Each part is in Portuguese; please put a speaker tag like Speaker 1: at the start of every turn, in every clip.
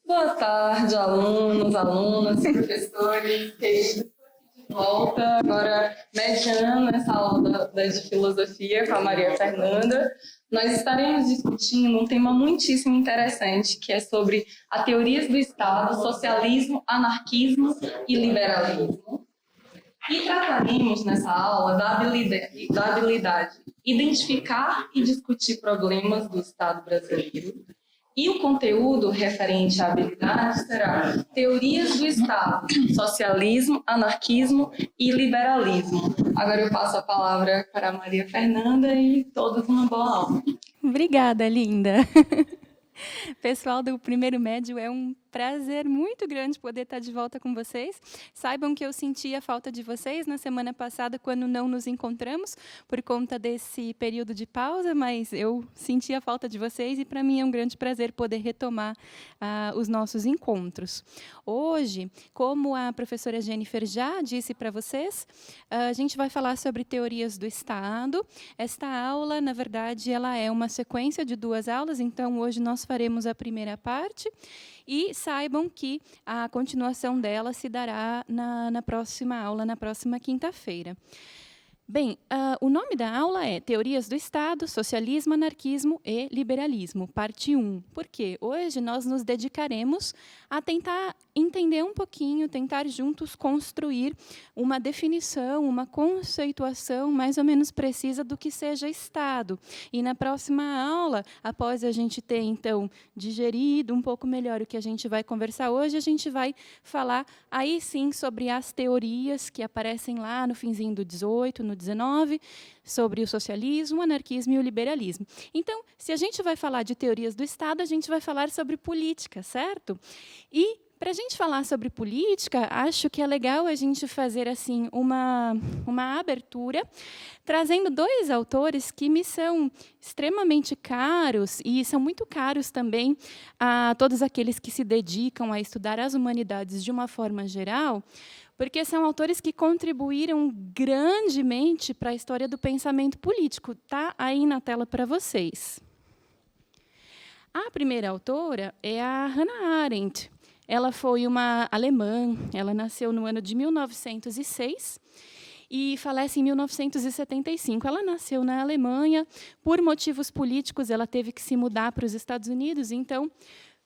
Speaker 1: Boa tarde, alunos, alunas, professores, queridos. Estou aqui de volta, agora mediando essa aula de filosofia com a Maria Fernanda. Nós estaremos discutindo um tema muitíssimo interessante, que é sobre a teorias do Estado, socialismo, anarquismo e liberalismo. E trataremos nessa aula da habilidade identificar e discutir problemas do Estado brasileiro. E o conteúdo referente à habilidade será teorias do Estado, socialismo, anarquismo e liberalismo. Agora eu passo a palavra para a Maria Fernanda e todos uma boa aula.
Speaker 2: Obrigada, linda. Pessoal do Primeiro Médio, é um prazer muito grande poder estar de volta com vocês. Saibam que eu senti a falta de vocês na semana passada, quando não nos encontramos, por conta desse período de pausa, mas eu senti a falta de vocês e, para mim, é um grande prazer poder retomar os nossos encontros. Hoje, como a professora Jennifer já disse para vocês, a gente vai falar sobre teorias do Estado. Esta aula, na verdade, ela é uma sequência de 2 aulas, então hoje nós faremos a primeira parte e saibam que a continuação dela se dará na próxima aula, na próxima quinta-feira. Bem, o nome da aula é Teorias do Estado, Socialismo, Anarquismo e Liberalismo, parte 1. Por quê? Hoje nós nos dedicaremos a tentar entender um pouquinho, tentar juntos construir uma definição, uma conceituação mais ou menos precisa do que seja Estado. E na próxima aula, após a gente ter, então, digerido um pouco melhor o que a gente vai conversar hoje, a gente vai falar aí sim sobre as teorias que aparecem lá no finzinho do 18, no 19, sobre o socialismo, o anarquismo e o liberalismo. Então, se a gente vai falar de teorias do Estado, a gente vai falar sobre política, certo? E, para a gente falar sobre política, acho que é legal a gente fazer assim uma abertura, trazendo 2 autores que me são extremamente caros, e são muito caros também a todos aqueles que se dedicam a estudar as humanidades de uma forma geral, porque são autores que contribuíram grandemente para a história do pensamento político. Está aí na tela para vocês. A primeira autora é a Hannah Arendt. Ela foi uma alemã, ela nasceu no ano de 1906 e falece em 1975. Ela nasceu na Alemanha, por motivos políticos, ela teve que se mudar para os Estados Unidos, então,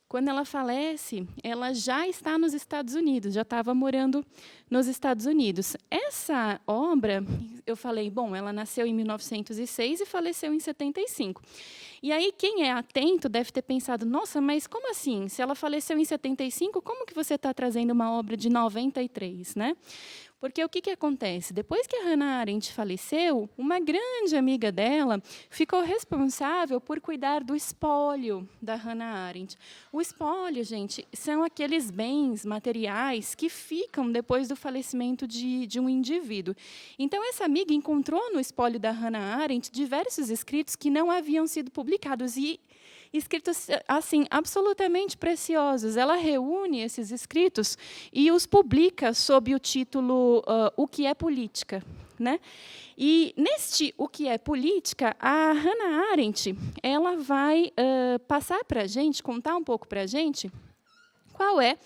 Speaker 2: quando ela falece, ela já está nos Estados Unidos, já estava morando nos Estados Unidos. Essa obra, eu falei, bom, ela nasceu em 1906 e faleceu em 75. E aí, quem é atento deve ter pensado, nossa, mas como assim? Se ela faleceu em 75, como que você está trazendo uma obra de 93, né? Porque o que acontece? Depois que a Hannah Arendt faleceu, uma grande amiga dela ficou responsável por cuidar do espólio da Hannah Arendt. O espólio, gente, são aqueles bens materiais que ficam depois do falecimento de um indivíduo. Então, essa amiga encontrou no espólio da Hannah Arendt diversos escritos que não haviam sido publicados e escritos assim absolutamente preciosos. Ela reúne esses escritos e os publica sob o título O que é política, né? E neste O que é política, a Hannah Arendt ela vai passar para a gente, contar um pouco para a gente qual é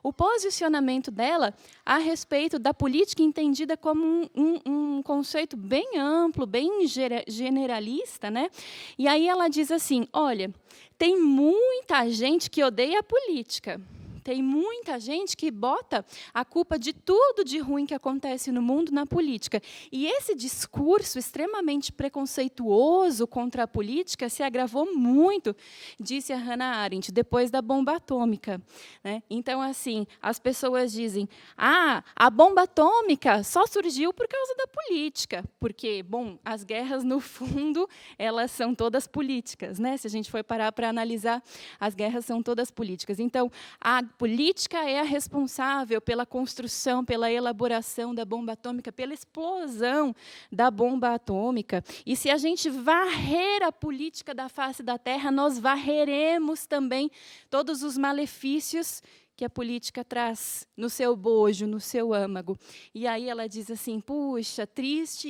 Speaker 2: o posicionamento dela a respeito da política entendida como um conceito bem amplo, bem generalista, né? E aí ela diz assim, olha, tem muita gente que odeia a política. Tem muita gente que bota a culpa de tudo de ruim que acontece no mundo na política. E esse discurso extremamente preconceituoso contra a política se agravou muito, disse a Hannah Arendt, depois da bomba atômica, né? Então, assim, as pessoas dizem, a bomba atômica só surgiu por causa da política, porque, bom, as guerras, no fundo, elas são todas políticas, né? Se a gente for parar para analisar, as guerras são todas políticas. Então, a política é a responsável pela construção, pela elaboração da bomba atômica, pela explosão da bomba atômica. E se a gente varrer a política da face da Terra, nós varreremos também todos os malefícios que a política traz no seu bojo, no seu âmago. E aí ela diz assim, puxa, triste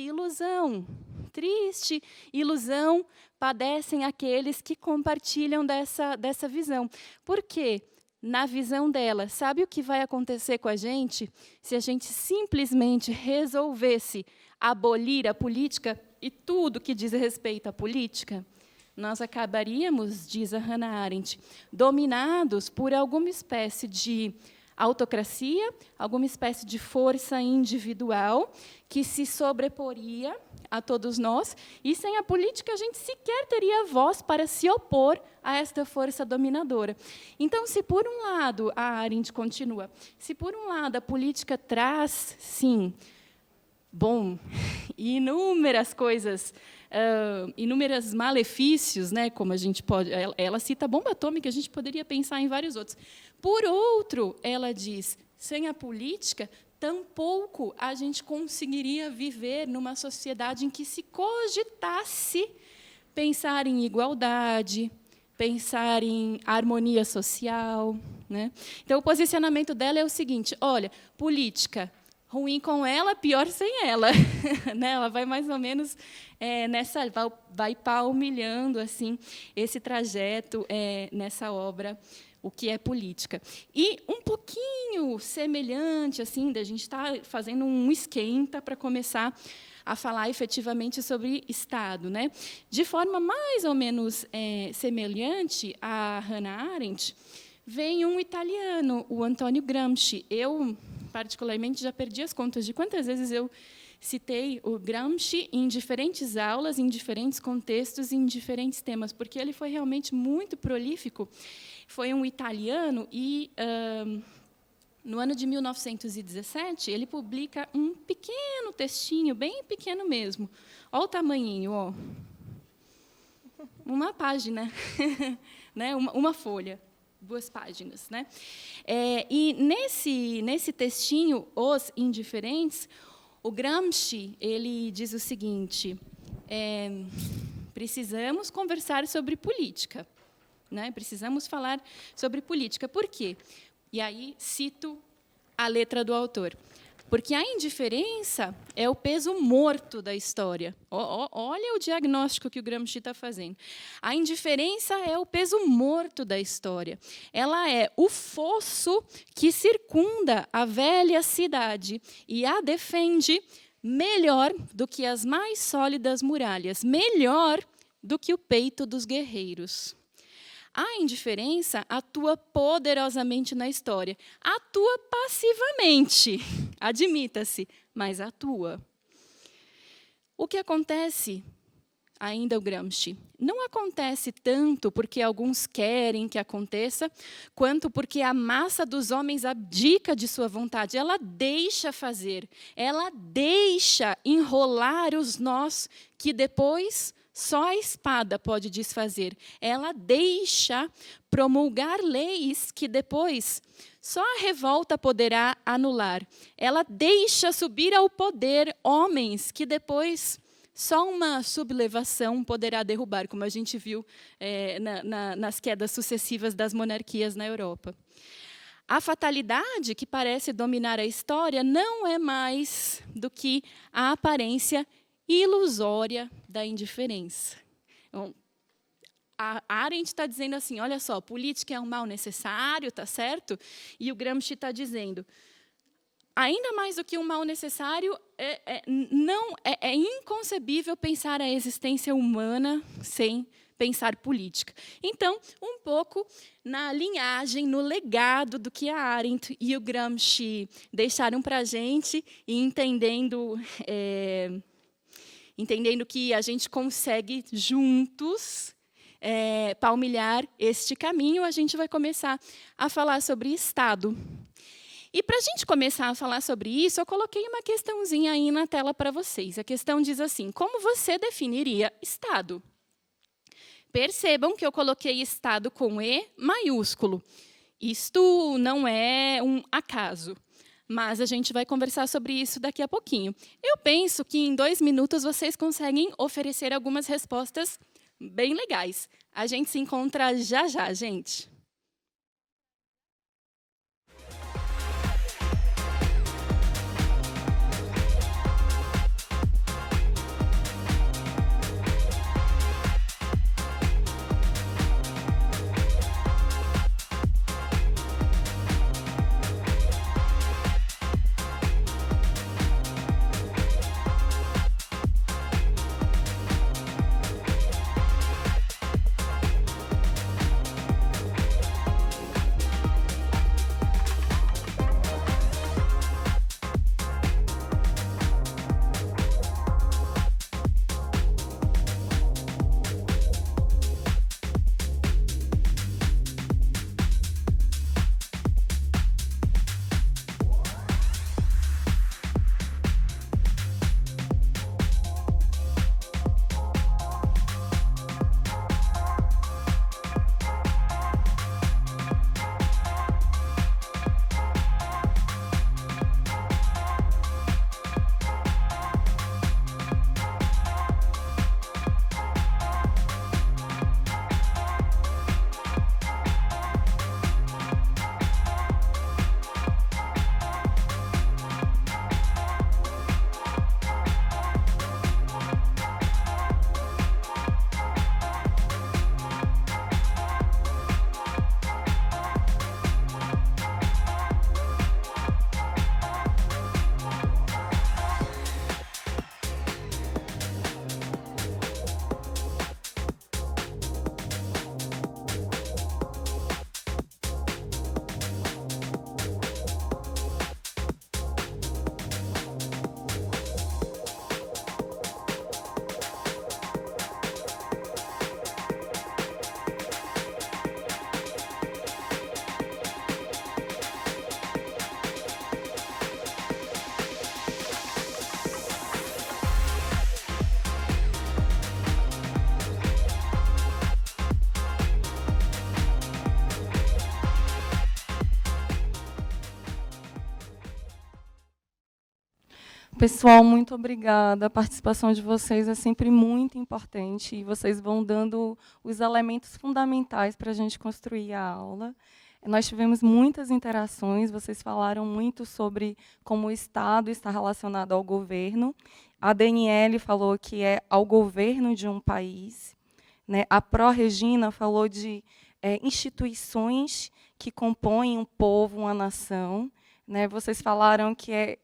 Speaker 2: ilusão padecem aqueles que compartilham dessa visão. Por quê? na visão dela, sabe o que vai acontecer com a gente se a gente simplesmente resolvesse abolir a política e tudo que diz respeito à política? Nós acabaríamos, diz a Hannah Arendt, dominados por alguma espécie de autocracia, alguma espécie de força individual que se sobreporia a todos nós, e sem a política a gente sequer teria voz para se opor a esta força dominadora. Então, se por um lado, a Arendt continua, se por um lado a política traz, sim, bom, inúmeras coisas, inúmeros malefícios, né, como a gente pode, ela cita a bomba atômica, a gente poderia pensar em vários outros. Por outro, ela diz, sem a política, tampouco a gente conseguiria viver numa sociedade em que se cogitasse pensar em igualdade, pensar em harmonia social, né? Então, o posicionamento dela é o seguinte, olha, política, ruim com ela, pior sem ela. Né? Ela vai mais ou menos vai palmilhando assim, esse trajeto nessa obra, o que é política. E um pouquinho semelhante, assim, da gente estar fazendo um esquenta para começar a falar efetivamente sobre Estado. Né? De forma mais ou menos semelhante a Hannah Arendt, vem um italiano, o Antonio Gramsci. Eu, particularmente, já perdi as contas de quantas vezes eu citei o Gramsci em diferentes aulas, em diferentes contextos, em diferentes temas, porque ele foi realmente muito prolífico. Foi um italiano e, no ano de 1917, ele publica um pequeno textinho, bem pequeno mesmo. Olha o tamanhinho, ó. Uma página, né? Uma folha. 2 páginas. Né? E nesse textinho, Os Indiferentes, o Gramsci ele diz o seguinte, precisamos conversar sobre política. Né? Precisamos falar sobre política. Por quê? E aí cito a letra do autor. Porque a indiferença é o peso morto da história. Olha o diagnóstico que o Gramsci está fazendo. A indiferença é o peso morto da história. Ela é o fosso que circunda a velha cidade e a defende melhor do que as mais sólidas muralhas, melhor do que o peito dos guerreiros. A indiferença atua poderosamente na história. Atua passivamente, admita-se, mas atua. O que acontece, ainda o Gramsci, não acontece tanto porque alguns querem que aconteça, quanto porque a massa dos homens abdica de sua vontade. Ela deixa fazer, ela deixa enrolar os nós que depois só a espada pode desfazer. Ela deixa promulgar leis que depois só a revolta poderá anular. Ela deixa subir ao poder homens que depois só uma sublevação poderá derrubar, como a gente viu nas quedas sucessivas das monarquias na Europa. A fatalidade que parece dominar a história não é mais do que a aparência ilusória da indiferença. Então, a Arendt está dizendo assim, olha só, política é um mal necessário, tá certo? E o Gramsci está dizendo, ainda mais do que um mal necessário, é inconcebível pensar a existência humana sem pensar política. Então, um pouco na linhagem, no legado do que a Arendt e o Gramsci deixaram para a gente, e entendendo que a gente consegue juntos palmilhar este caminho, a gente vai começar a falar sobre Estado. E para a gente começar a falar sobre isso, eu coloquei uma questãozinha aí na tela para vocês. A questão diz assim, como você definiria Estado? Percebam que eu coloquei Estado com E maiúsculo. Isto não é um acaso, mas a gente vai conversar sobre isso daqui a pouquinho. Eu penso que em 2 minutos vocês conseguem oferecer algumas respostas bem legais. A gente se encontra já já, gente.
Speaker 3: Pessoal, muito obrigada. A participação de vocês é sempre muito importante e vocês vão dando os elementos fundamentais para a gente construir a aula. Nós tivemos muitas interações, vocês falaram muito sobre como o Estado está relacionado ao governo. A Daniele falou que é ao governo de um país, né? A Pró-Regina falou de instituições que compõem um povo, uma nação, né? Vocês falaram que é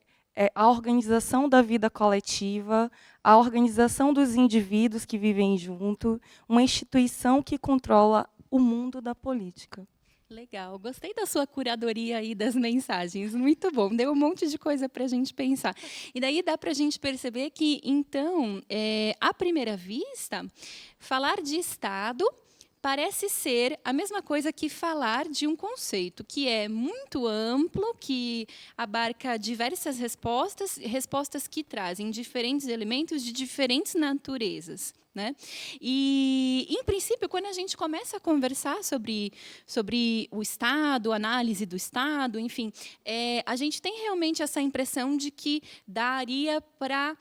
Speaker 3: a organização da vida coletiva, a organização dos indivíduos que vivem junto, uma instituição que controla o mundo da política.
Speaker 2: Legal, gostei da sua curadoria aí das mensagens, muito bom, deu um monte de coisa para a gente pensar. E daí dá para a gente perceber que, então, à primeira vista, falar de Estado parece ser a mesma coisa que falar de um conceito, que é muito amplo, que abarca diversas respostas, respostas que trazem diferentes elementos de diferentes naturezas. Né? E, em princípio, quando a gente começa a conversar sobre o Estado, análise do Estado, enfim, a gente tem realmente essa impressão de que daria para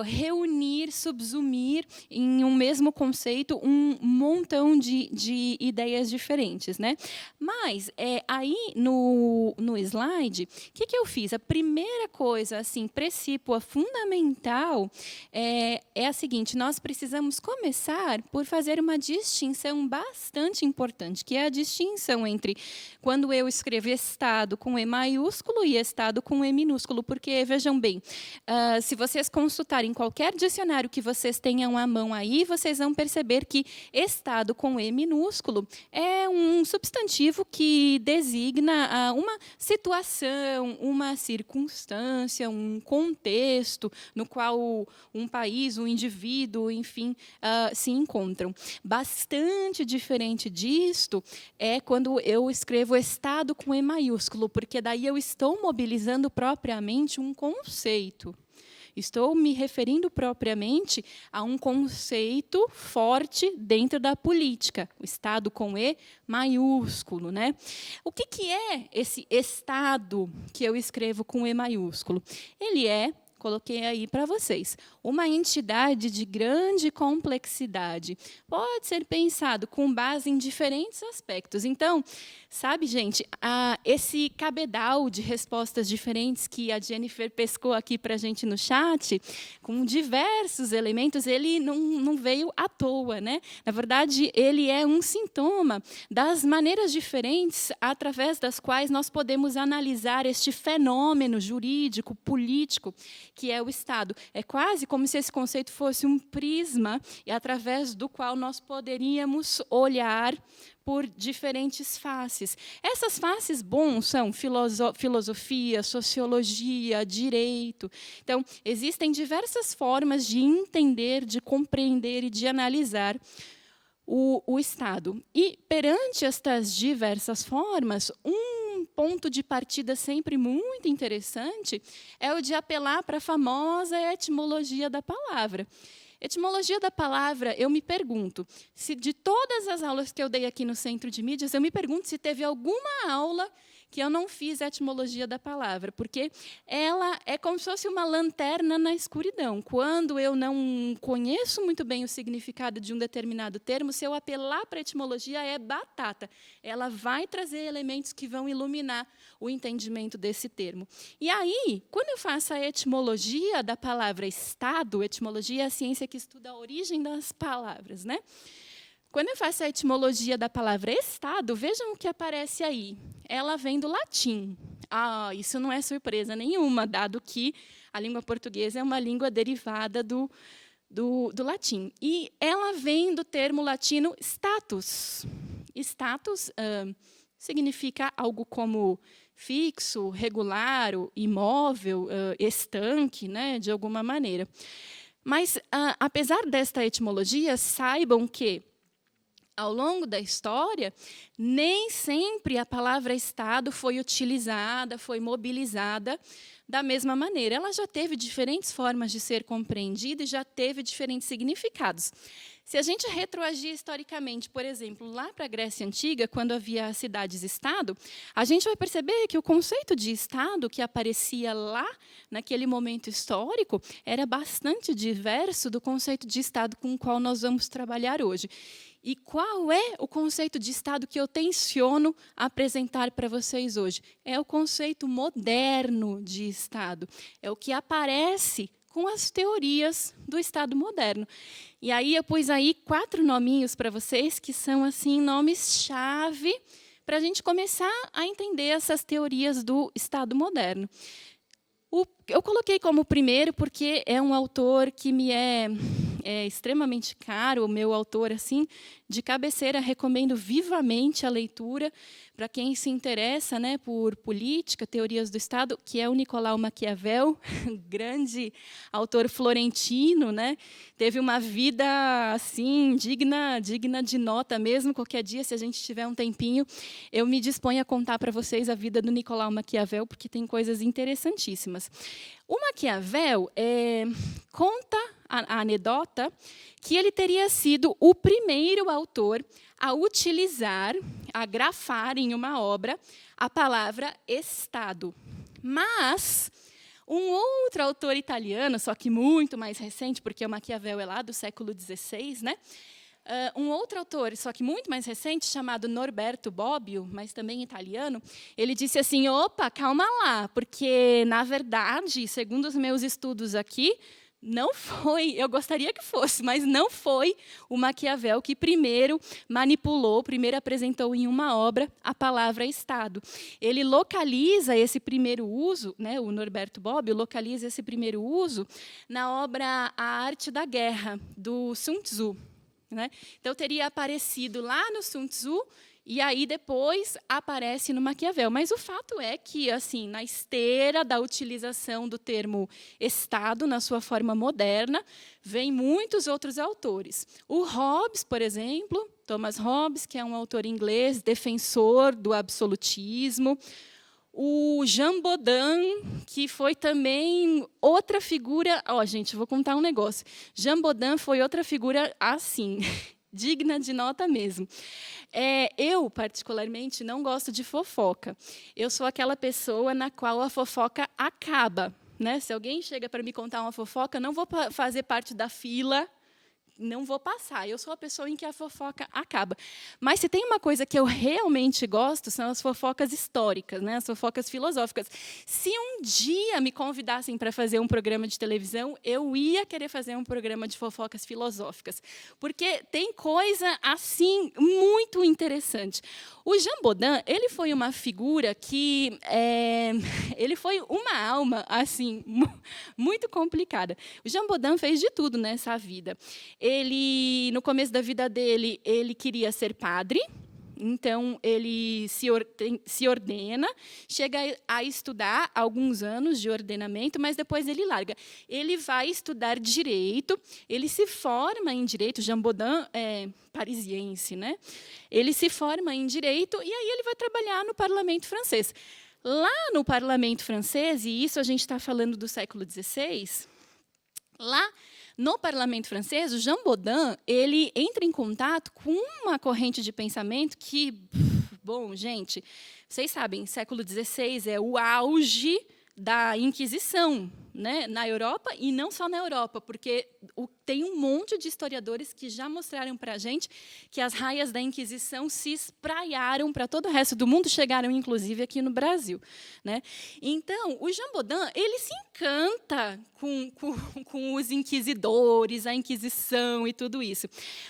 Speaker 2: reunir, subsumir em um mesmo conceito um montão de ideias diferentes. Né? Mas, aí, no slide, o que eu fiz? A primeira coisa, assim, precípua, fundamental, é a seguinte: nós precisamos começar por fazer uma distinção bastante importante, que é a distinção entre quando eu escrevo Estado com E maiúsculo e Estado com E minúsculo, porque, vejam bem, se vocês consultarem qualquer dicionário que vocês tenham à mão aí, vocês vão perceber que Estado com E minúsculo é um substantivo que designa uma situação, uma circunstância, um contexto no qual um país, um indivíduo, enfim, se encontram. Bastante diferente disto é quando eu escrevo Estado com E maiúsculo, porque daí eu estou mobilizando propriamente um conceito. Estou me referindo propriamente a um conceito forte dentro da política, o Estado com E maiúsculo. Né? O que é esse Estado que eu escrevo com E maiúsculo? Ele é, coloquei aí para vocês, uma entidade de grande complexidade. Pode ser pensado com base em diferentes aspectos. Então, sabe, gente, esse cabedal de respostas diferentes que a Jennifer pescou aqui para a gente no chat, com diversos elementos, ele não veio à toa. Né? Na verdade, ele é um sintoma das maneiras diferentes através das quais nós podemos analisar este fenômeno jurídico, político, que é o Estado. É quase como se esse conceito fosse um prisma, e através do qual nós poderíamos olhar por diferentes faces. Essas faces, são filosofia, sociologia, direito. Então, existem diversas formas de entender, de compreender e de analisar o Estado. E, perante estas diversas formas, um ponto de partida sempre muito interessante é o de apelar para a famosa etimologia da palavra. Etimologia da palavra, eu me pergunto, se de todas as aulas que eu dei aqui no Centro de Mídias, eu me pergunto se teve alguma aula que eu não fiz a etimologia da palavra, porque ela é como se fosse uma lanterna na escuridão. Quando eu não conheço muito bem o significado de um determinado termo, se eu apelar para a etimologia, é batata. Ela vai trazer elementos que vão iluminar o entendimento desse termo. E aí, quando eu faço a etimologia da palavra Estado, etimologia é a ciência que estuda a origem das palavras, né? Quando eu faço a etimologia da palavra Estado, vejam o que aparece aí. Ela vem do latim. Isso não é surpresa nenhuma, dado que a língua portuguesa é uma língua derivada do latim. E ela vem do termo latino status. Status significa algo como fixo, regular, imóvel, estanque, né, de alguma maneira. Mas, apesar desta etimologia, saibam que, ao longo da história, nem sempre a palavra Estado foi utilizada, foi mobilizada da mesma maneira. Ela já teve diferentes formas de ser compreendida e já teve diferentes significados. Se a gente retroagir historicamente, por exemplo, lá para a Grécia Antiga, quando havia cidades-estado, a gente vai perceber que o conceito de Estado que aparecia lá, naquele momento histórico, era bastante diverso do conceito de Estado com o qual nós vamos trabalhar hoje. E qual é o conceito de Estado que eu tenciono apresentar para vocês hoje? É o conceito moderno de Estado. É o que aparece com as teorias do Estado moderno. E aí eu pus aí 4 nominhos para vocês, que são assim nomes-chave para a gente começar a entender essas teorias do Estado moderno. Eu coloquei como primeiro porque é um autor que me é extremamente caro, o meu autor assim de cabeceira, recomendo vivamente a leitura para quem se interessa, né, por política, teorias do Estado, que é o Nicolau Maquiavel, grande autor florentino, né? Teve uma vida assim digna de nota mesmo. Qualquer dia, se a gente tiver um tempinho, eu me disponho a contar para vocês a vida do Nicolau Maquiavel, porque tem coisas interessantíssimas. O Maquiavel conta a anedota que ele teria sido o primeiro autor a utilizar, a grafar em uma obra a palavra Estado. Mas um outro autor italiano, só que muito mais recente, porque o Maquiavel é lá do século XVI, né? Um outro autor, só que muito mais recente, chamado Norberto Bobbio, mas também italiano, ele disse assim, opa, calma lá, porque, na verdade, segundo os meus estudos aqui, não foi, eu gostaria que fosse, mas não foi o Maquiavel que primeiro manipulou, primeiro apresentou em uma obra a palavra Estado. Ele localiza esse primeiro uso, né, o Norberto Bobbio localiza esse primeiro uso na obra A Arte da Guerra, do Sun Tzu. Né? Então, teria aparecido lá no Sun Tzu, e aí depois aparece no Maquiavel. Mas o fato é que, assim, na esteira da utilização do termo Estado, na sua forma moderna, vem muitos outros autores. O Hobbes, por exemplo, Thomas Hobbes, que é um autor inglês, defensor do absolutismo. O Jean Bodin, que foi também outra figura... gente, vou contar um negócio. Jean Bodin foi outra figura, assim, digna de nota mesmo. Eu, particularmente, não gosto de fofoca. Eu sou aquela pessoa na qual a fofoca acaba. Né? Se alguém chega para me contar uma fofoca, não vou fazer parte da fila, não vou passar. Eu sou a pessoa em que a fofoca acaba. Mas se tem uma coisa que eu realmente gosto, são as fofocas históricas, né? As fofocas filosóficas. Se um dia me convidassem para fazer um programa de televisão, eu ia querer fazer um programa de fofocas filosóficas, porque tem coisa assim muito interessante. O Jean Bodin, ele foi uma figura que ele foi uma alma assim muito complicada. O Jean Bodin fez de tudo nessa vida. Ele, no começo da vida dele, ele queria ser padre, então ele se ordena, chega a estudar alguns anos de ordenamento, mas depois ele larga. Ele vai estudar direito, ele se forma em direito, Jean Bodin é parisiense, né? Ele se forma em direito e aí ele vai trabalhar no parlamento francês. Lá no parlamento francês, e isso a gente está falando do século XVI, lá no parlamento francês, o Jean Bodin, ele entra em contato com uma corrente de pensamento que, bom, gente, vocês sabem, século XVI é o auge da Inquisição, né, na Europa, e não só na Europa, porque tem um monte de historiadores que já mostraram para a gente que as raias da Inquisição se espraiaram para todo o resto do mundo, chegaram, inclusive, aqui no Brasil. Né? Então, o Jean Bodin, ele se encanta com os inquisidores, a Inquisição e tudo isso.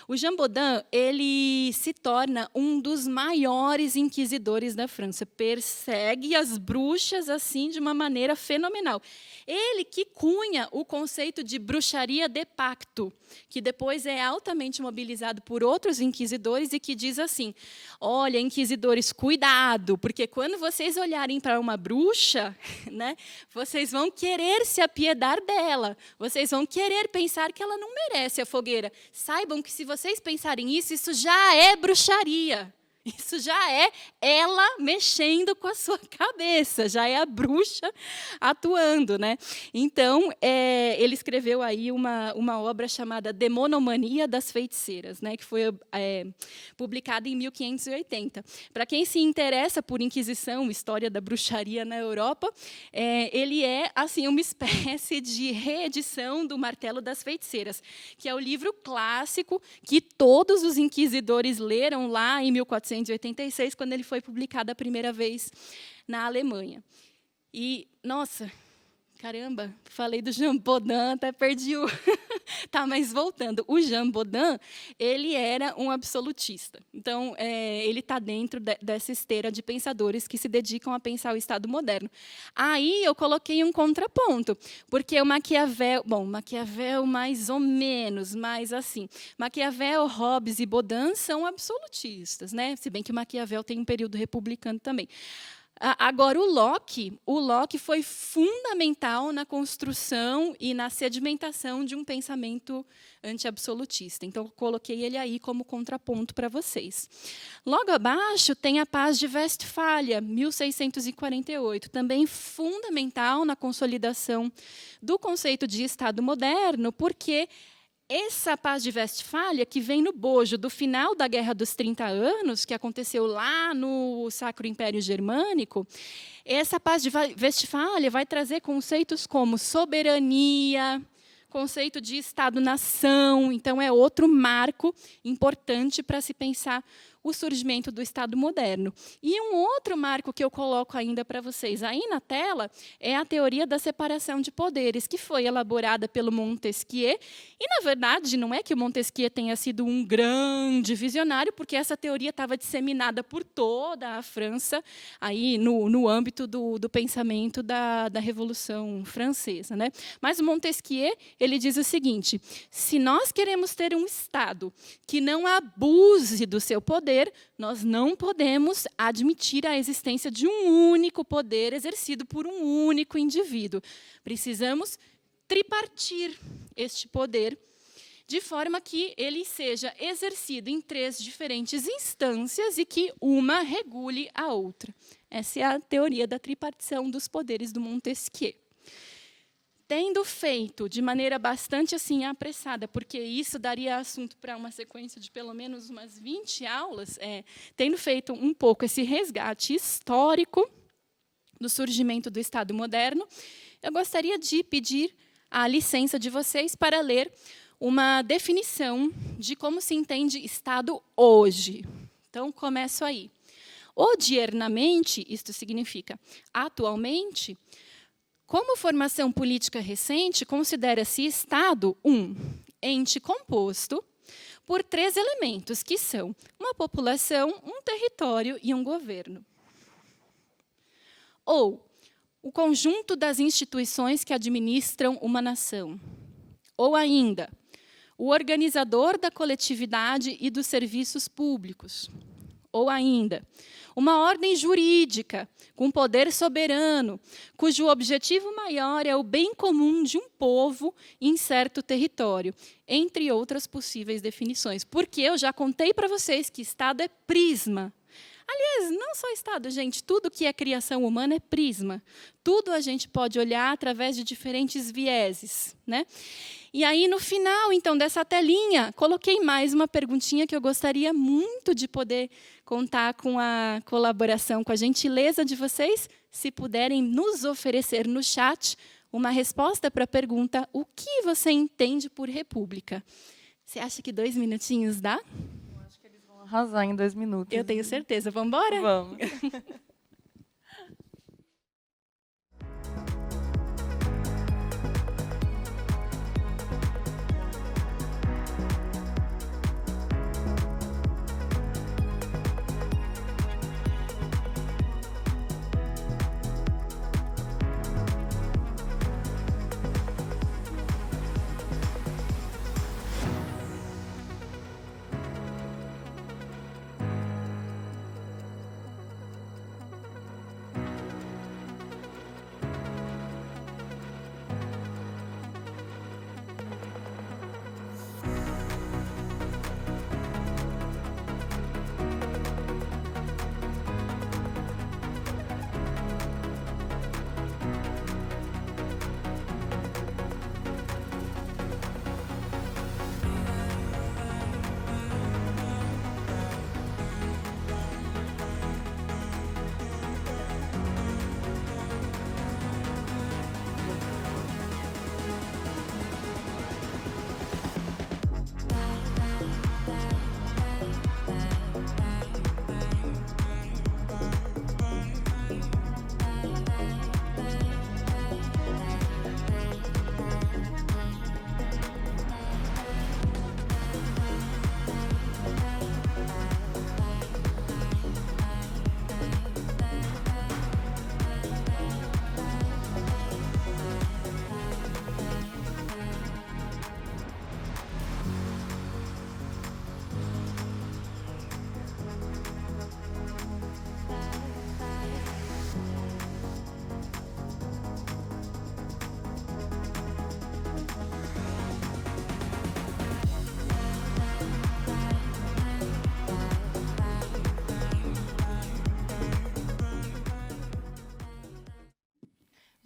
Speaker 2: O Jean Bodin, ele se torna um dos maiores inquisidores da França, persegue as bruxas assim de uma maneira fenomenal. Ele que cunha o conceito de bruxaria de pacto, que depois é altamente mobilizado por outros inquisidores e que diz assim, olha, inquisidores, cuidado, porque quando vocês olharem para uma bruxa, né, vocês vão querer se apiedar dela, vocês vão querer pensar que ela não merece a fogueira. Saibam que se vocês pensarem isso, isso já é bruxaria. Isso já é ela mexendo com a sua cabeça, já é a bruxa atuando, né? Então, ele escreveu aí uma obra chamada Demonomania das Feiticeiras, né? Que foi publicada em 1580. Para quem se interessa por Inquisição, história da bruxaria na Europa, ele é assim uma espécie de reedição do Martelo das Feiticeiras, que é o livro clássico que todos os inquisidores leram lá em 1486, quando ele foi publicado a primeira vez na Alemanha. E, nossa, caramba, falei do Jean Bodin, até perdi o... Tá, mas voltando, o Jean Bodin, ele era um absolutista. Então, ele está dentro dessa esteira de pensadores que se dedicam a pensar o Estado moderno. Aí eu coloquei um contraponto, porque o Maquiavel, Maquiavel mais ou menos, mas assim, Maquiavel, Hobbes e Bodin são absolutistas, né? Se bem que o Maquiavel tem um período republicano também. Agora, o Locke foi fundamental na construção e na sedimentação de um pensamento anti-absolutista. Então, eu coloquei ele aí como contraponto para vocês. Logo abaixo tem a Paz de Westfália, 1648, também fundamental na consolidação do conceito de Estado moderno, porque essa Paz de Westfália, que vem no bojo do final da Guerra dos 30 Anos, que aconteceu lá no Sacro Império Germânico, essa Paz de Westfália vai trazer conceitos como soberania, conceito de Estado-nação. Então, é outro marco importante para se pensar o surgimento do Estado moderno. E um outro marco que eu coloco ainda para vocês aí na tela é a teoria da separação de poderes, que foi elaborada pelo Montesquieu. E, na verdade, não é que o Montesquieu tenha sido um grande visionário, porque essa teoria estava disseminada por toda a França, aí no âmbito do pensamento da Revolução Francesa, né? Mas o Montesquieu, ele diz o seguinte: se nós queremos ter um Estado que não abuse do seu poder, nós não podemos admitir a existência de um único poder exercido por um único indivíduo. Precisamos tripartir este poder de forma que ele seja exercido em 3 diferentes instâncias e que uma regule a outra. Essa é a teoria da tripartição dos poderes do Montesquieu. Tendo feito de maneira bastante assim apressada, porque isso daria assunto para uma sequência de pelo menos umas 20 aulas, tendo feito um pouco esse resgate histórico do surgimento do Estado moderno, eu gostaria de pedir a licença de vocês para ler uma definição de como se entende Estado hoje. Então, começo aí. Odiernamente, isto significa atualmente, como formação política recente, considera-se Estado ente composto por 3 elementos, que são uma população, um território e um governo. Ou o conjunto das instituições que administram uma nação. Ou ainda, o organizador da coletividade e dos serviços públicos. Ou ainda, uma ordem jurídica com poder soberano, cujo objetivo maior é o bem comum de um povo em certo território, entre outras possíveis definições. Porque eu já contei para vocês que Estado é prisma. Aliás, não só Estado, gente, tudo que é criação humana é prisma. Tudo a gente pode olhar através de diferentes vieses, né? E aí, no final, então, dessa telinha, coloquei mais uma perguntinha que eu gostaria muito de poder contar com a colaboração, com a gentileza de vocês, se puderem nos oferecer no chat uma resposta para a pergunta: o que você entende por república? Você acha que 2 minutinhos dá?
Speaker 3: Arrasar em 2 minutos.
Speaker 2: Eu tenho certeza. Vamos embora?
Speaker 3: Vamos.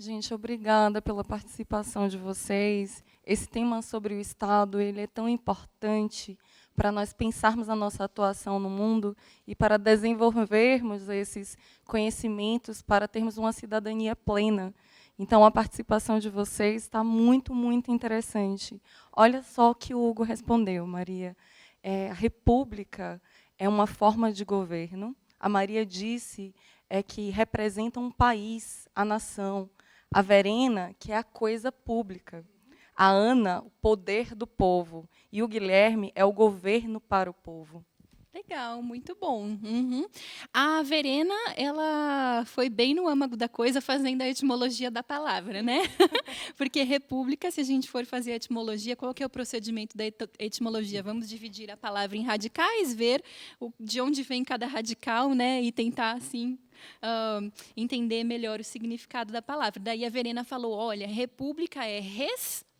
Speaker 3: Gente, obrigada pela participação de vocês. Esse tema sobre o Estado, ele é tão importante para nós pensarmos a nossa atuação no mundo e para desenvolvermos esses conhecimentos para termos uma cidadania plena. Então, a participação de vocês está muito, muito interessante. Olha só o que o Hugo respondeu, Maria. A república é uma forma de governo. A Maria disse que representa um país, a nação. A Verena, que é a coisa pública. A Ana, o poder do povo. E o Guilherme é o governo para o povo.
Speaker 2: Legal, muito bom. Uhum. A Verena, ela foi bem no âmago da coisa, fazendo a etimologia da palavra, né? Porque república, se a gente for fazer a etimologia, qual que é o procedimento da etimologia? Vamos dividir a palavra em radicais, ver de onde vem cada radical, né? E tentar, assim, entender melhor o significado da palavra. Daí a Verena falou, olha, república é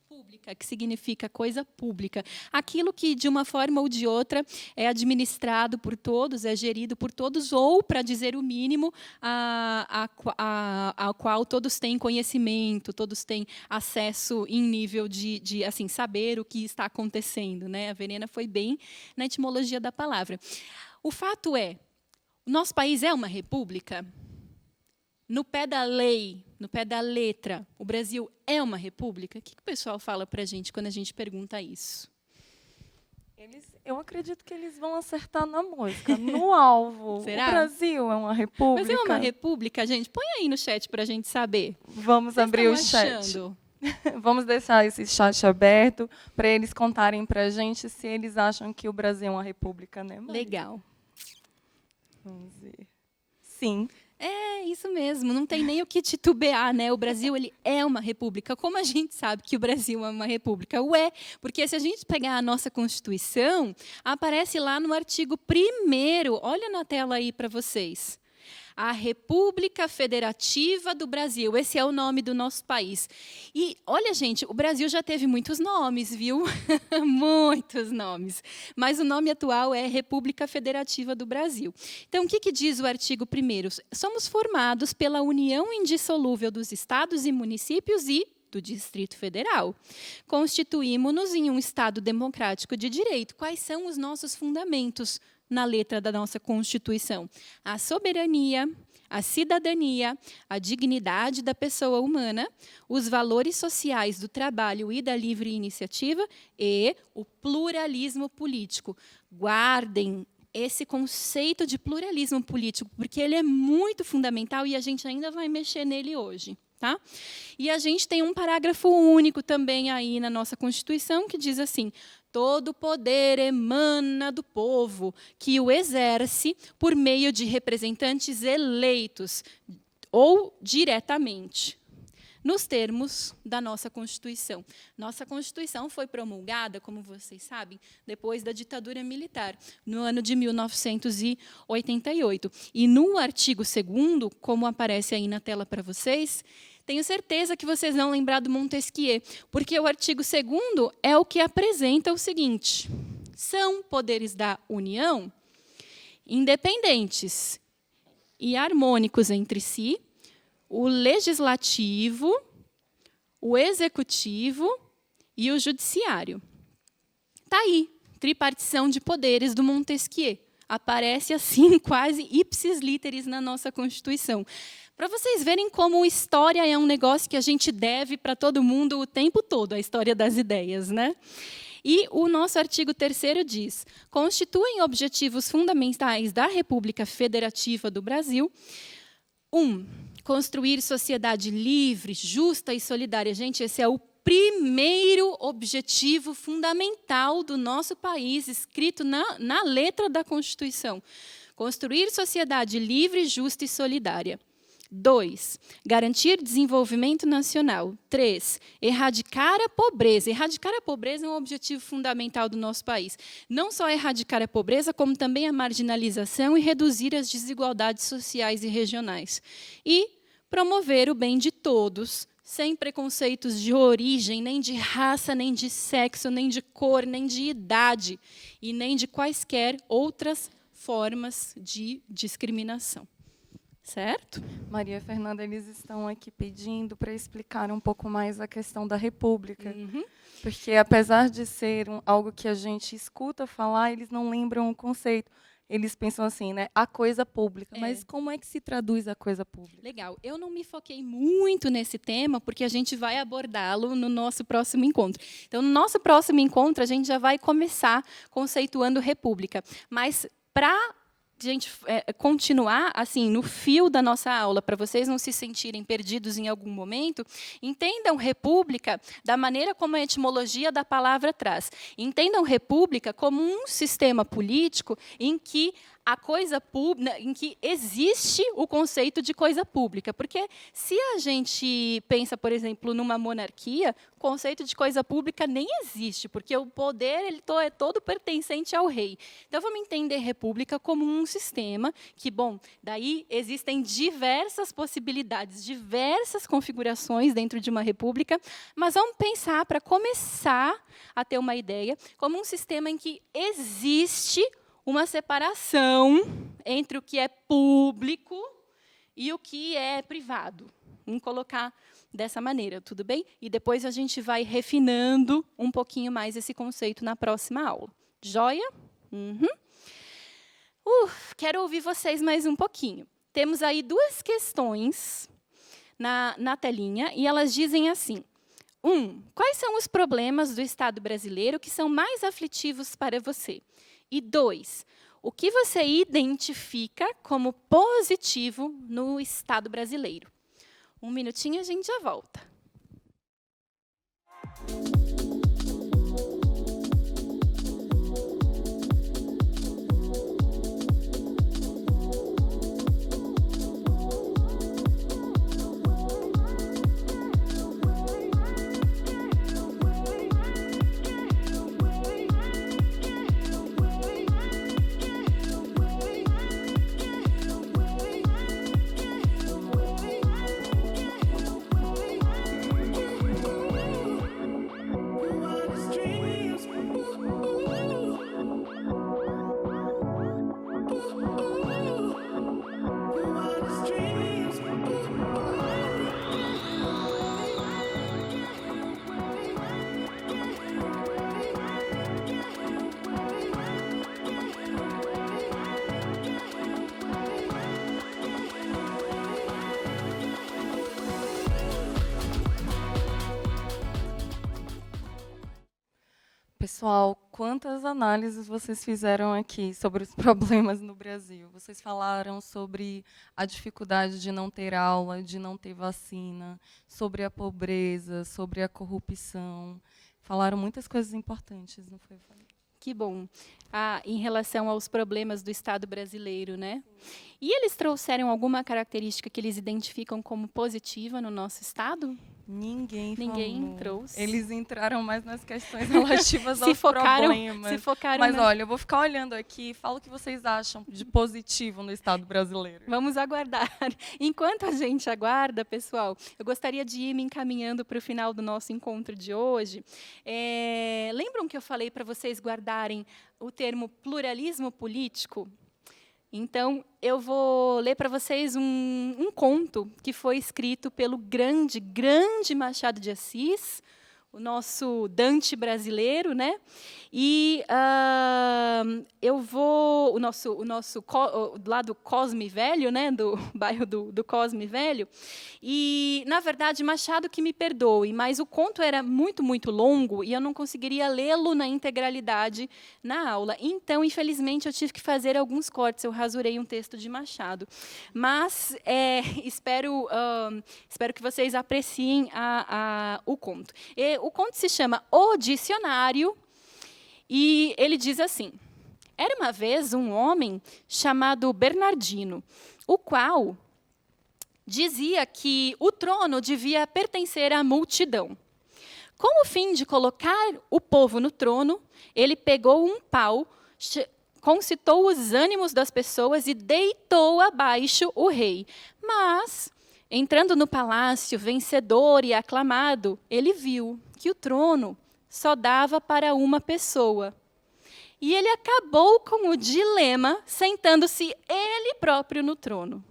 Speaker 2: pública, que significa coisa pública. Aquilo que, de uma forma ou de outra, é administrado por todos, é gerido por todos, ou, para dizer o mínimo, a qual todos têm conhecimento, todos têm acesso em nível de assim, saber o que está acontecendo, né? A Verena foi bem na etimologia da palavra. O fato é, o nosso país é uma república? No pé da lei, no pé da letra, o Brasil é uma república? O que o pessoal fala para a gente quando a gente pergunta isso?
Speaker 3: Eu acredito que eles vão acertar na música, no alvo.
Speaker 2: Será?
Speaker 3: O Brasil é uma república?
Speaker 2: O Brasil é uma república, gente? Põe aí no chat para a gente saber.
Speaker 3: Vamos
Speaker 2: Vocês
Speaker 3: abrir o
Speaker 2: estão
Speaker 3: chat.
Speaker 2: achando?
Speaker 3: Vamos deixar esse chat aberto para eles contarem para a gente se eles acham que o Brasil é uma república, né, Maria?
Speaker 2: Legal.
Speaker 3: Vamos ver. Sim.
Speaker 2: É, isso mesmo, não tem nem o que titubear, né? O Brasil, ele é uma república. Como a gente sabe que o Brasil é uma república? Porque se a gente pegar a nossa Constituição, aparece lá no artigo 1º, olha na tela aí para vocês. A República Federativa do Brasil, esse é o nome do nosso país. E, olha, gente, o Brasil já teve muitos nomes, viu? Muitos nomes. Mas o nome atual é República Federativa do Brasil. Então, o que diz o artigo 1º? Somos formados pela união indissolúvel dos estados e municípios e do Distrito Federal. Constituímos-nos em um Estado democrático de direito. Quais são os nossos fundamentos na letra da nossa Constituição? A soberania, a cidadania, a dignidade da pessoa humana, os valores sociais do trabalho e da livre iniciativa e o pluralismo político. Guardem esse conceito de pluralismo político, porque ele é muito fundamental e a gente ainda vai mexer nele hoje. Tá? E a gente tem um parágrafo único também aí na nossa Constituição que diz assim: todo poder emana do povo, que o exerce por meio de representantes eleitos ou diretamente, nos termos da nossa Constituição. Nossa Constituição foi promulgada, como vocês sabem, depois da ditadura militar, no ano de 1988. E no artigo 2º, como aparece aí na tela para vocês, tenho certeza que vocês vão lembrar do Montesquieu, porque o artigo 2º é o que apresenta o seguinte: são poderes da União independentes e harmônicos entre si, o legislativo, o executivo e o judiciário. Está aí, tripartição de poderes do Montesquieu. Aparece assim, quase ipsis literis na nossa Constituição. Para vocês verem como história é um negócio que a gente deve para todo mundo o tempo todo, a história das ideias, né? E o nosso artigo 3º diz: constituem objetivos fundamentais da República Federativa do Brasil. 1. Construir sociedade livre, justa e solidária. Gente, esse é o primeiro objetivo fundamental do nosso país, escrito na letra da Constituição. Construir sociedade livre, justa e solidária. 2. Garantir desenvolvimento nacional. 3. Erradicar a pobreza. Erradicar a pobreza é um objetivo fundamental do nosso país. Não só erradicar a pobreza, como também a marginalização e reduzir as desigualdades sociais e regionais. E promover o bem de todos, sem preconceitos de origem, nem de raça, nem de sexo, nem de cor, nem de idade, e nem de quaisquer outras formas de discriminação. certo?
Speaker 3: Maria Fernanda, eles estão aqui pedindo para explicar um pouco mais a questão da República. Porque, apesar de ser algo que a gente escuta falar, eles não lembram o conceito. Eles pensam assim, né? A coisa pública. Mas como é que se traduz a coisa pública?
Speaker 2: Legal. Eu não me foquei muito nesse tema, porque a gente vai abordá-lo no nosso próximo encontro. Então, no nosso próximo encontro, a gente já vai começar conceituando república. Mas, para a gente continuar assim no fio da nossa aula, para vocês não se sentirem perdidos em algum momento, entendam república da maneira como a etimologia da palavra traz. Entendam república como um sistema político em que a coisa pública, em que existe o conceito de coisa pública. Porque se a gente pensa, por exemplo, numa monarquia, o conceito de coisa pública nem existe, porque o poder é todo pertencente ao rei. Então, vamos entender república como um sistema que, bom, daí existem diversas possibilidades, diversas configurações dentro de uma república, mas vamos pensar, para começar a ter uma ideia, como um sistema em que existe uma separação entre o que é público e o que é privado. Vamos colocar dessa maneira, tudo bem? E depois a gente vai refinando um pouquinho mais esse conceito na próxima aula. Joia? Quero ouvir vocês mais um pouquinho. Temos aí 2 questões na telinha, e elas dizem assim: 1. Quais são os problemas do Estado brasileiro que são mais aflitivos para você? E 2, o que você identifica como positivo no Estado brasileiro? 1 minutinho, a gente já volta.
Speaker 3: Pessoal, quantas análises vocês fizeram aqui sobre os problemas no Brasil? Vocês falaram sobre a dificuldade de não ter aula, de não ter vacina, sobre a pobreza, sobre a corrupção. Falaram muitas coisas importantes, não foi?
Speaker 2: Que bom. Em relação aos problemas do Estado brasileiro, né? E eles trouxeram alguma característica que eles identificam como positiva no nosso Estado?
Speaker 3: Ninguém
Speaker 2: trouxe.
Speaker 3: Eles entraram mais nas questões relativas aos problemas.
Speaker 2: Se focaram
Speaker 3: Mas, olha, eu vou ficar olhando aqui e falo o que vocês acham de positivo no Estado brasileiro.
Speaker 2: Vamos aguardar. Enquanto a gente aguarda, pessoal, eu gostaria de ir me encaminhando para o final do nosso encontro de hoje. Lembram que eu falei para vocês guardarem o termo pluralismo político? Então, eu vou ler para vocês um conto que foi escrito pelo grande Machado de Assis, o nosso Dante brasileiro, né? E eu vou o nosso lá do Cosme Velho, né? Do bairro do Cosme Velho. E na verdade Machado que me perdoe, mas o conto era muito longo e eu não conseguiria lê-lo na integralidade na aula. Então, infelizmente, eu tive que fazer alguns cortes. Eu rasurei um texto de Machado, mas espero que vocês apreciem o conto. O conto se chama O Dicionário, e ele diz assim: era uma vez um homem chamado Bernardino, o qual dizia que o trono devia pertencer à multidão. Com o fim de colocar o povo no trono, ele pegou um pau, concitou os ânimos das pessoas e deitou abaixo o rei. Mas, entrando no palácio, vencedor e aclamado, ele viu que o trono só dava para uma pessoa. E ele acabou com o dilema, sentando-se ele próprio no trono.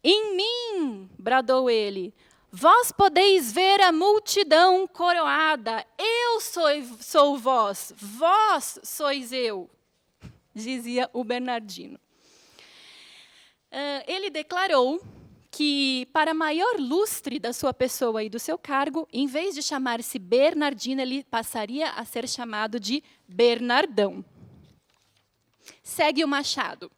Speaker 2: Em mim, bradou ele, vós podeis ver a multidão coroada. Eu sou vós sois eu, dizia o Bernardino. Ele declarou que, para maior lustre da sua pessoa e do seu cargo, em vez de chamar-se Bernardino, ele passaria a ser chamado de Bernardão. Segue o Machado.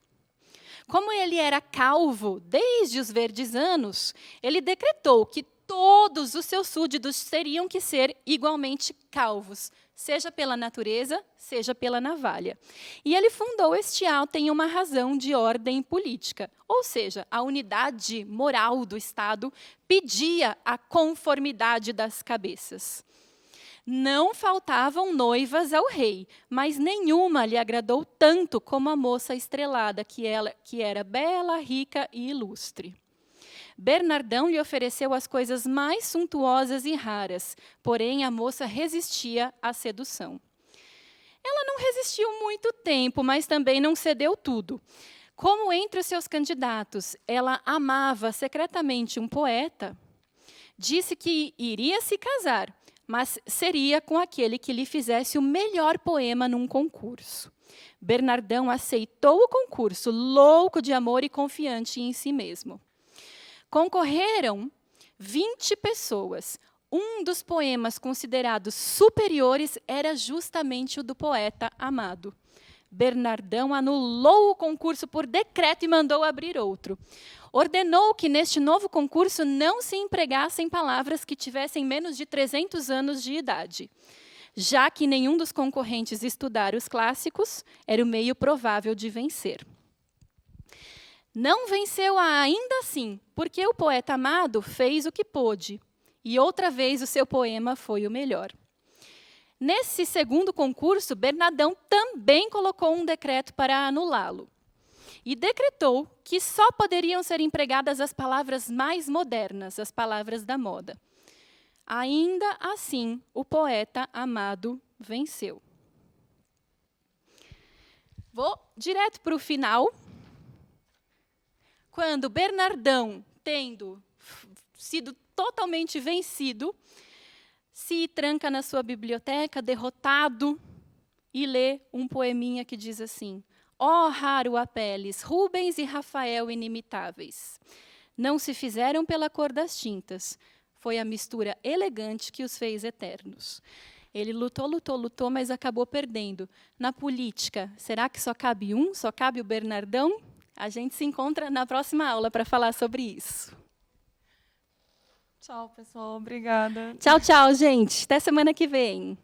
Speaker 2: Como ele era calvo desde os verdes anos, ele decretou que todos os seus súditos teriam que ser igualmente calvos, seja pela natureza, seja pela navalha. E ele fundou este ato em uma razão de ordem política, ou seja, a unidade moral do Estado pedia a conformidade das cabeças. Não faltavam noivas ao rei, mas nenhuma lhe agradou tanto como a moça estrelada, que era bela, rica e ilustre. Bernardão lhe ofereceu as coisas mais suntuosas e raras, porém a moça resistia à sedução. Ela não resistiu muito tempo, mas também não cedeu tudo. Como entre os seus candidatos ela amava secretamente um poeta, disse que iria se casar, mas seria com aquele que lhe fizesse o melhor poema num concurso. Bernardão aceitou o concurso, louco de amor e confiante em si mesmo. Concorreram 20 pessoas. Um dos poemas considerados superiores era justamente o do poeta amado. Bernardão anulou o concurso por decreto e mandou abrir outro. Ordenou que neste novo concurso não se empregassem palavras que tivessem menos de 300 anos de idade. Já que nenhum dos concorrentes estudara os clássicos, era o meio provável de vencer. Não venceu ainda assim, porque o poeta amado fez o que pôde, e outra vez o seu poema foi o melhor. Nesse segundo concurso, Bernardão também colocou um decreto para anulá-lo. E decretou que só poderiam ser empregadas as palavras mais modernas, as palavras da moda. Ainda assim, o poeta amado venceu. Vou direto para o final. Quando Bernardão, tendo sido totalmente vencido, se tranca na sua biblioteca, derrotado, e lê um poeminha que diz assim: ó raro Apeles, Rubens e Rafael inimitáveis. Não se fizeram pela cor das tintas, foi a mistura elegante que os fez eternos. Ele lutou, mas acabou perdendo. Na política, será que só cabe um? Só cabe o Bernardão? A gente se encontra na próxima aula para falar sobre isso.
Speaker 3: Tchau, pessoal. Obrigada.
Speaker 2: Tchau, tchau, gente. Até semana que vem.